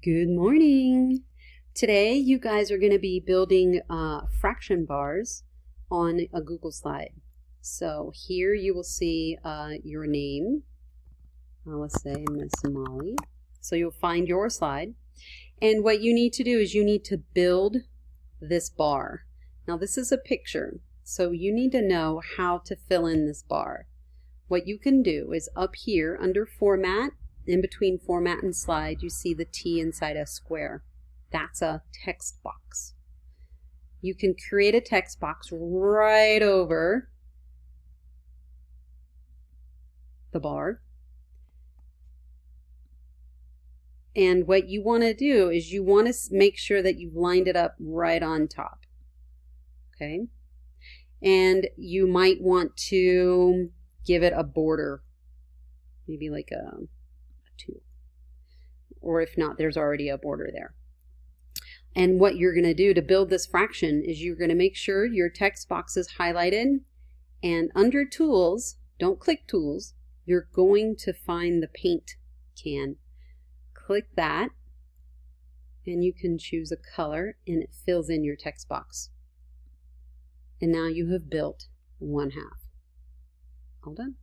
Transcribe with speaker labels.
Speaker 1: Good morning. Today you guys are going to be building fraction bars on a Google slide. So here you will see your name. Let's say Miss Molly. So you'll find your slide. And what you need to do is you need to build this bar. Now this is a picture, so you need to know how to fill in this bar. What you can do is up here under Format, in between Format and Slide, you see the T inside a square. That's a text box. You can create a text box right over the bar. And what you want to do is you want to make sure that you've lined it up right on top. Okay? And you might want to give it a border, maybe like a 2. Or if not, there's already a border there. And what you're going to do to build this fraction is you're going to make sure your text box is highlighted, and under Tools, don't click Tools, you're going to find the paint can. Click that, and you can choose a color, and it fills in your text box. And now you have built 1/2. All done.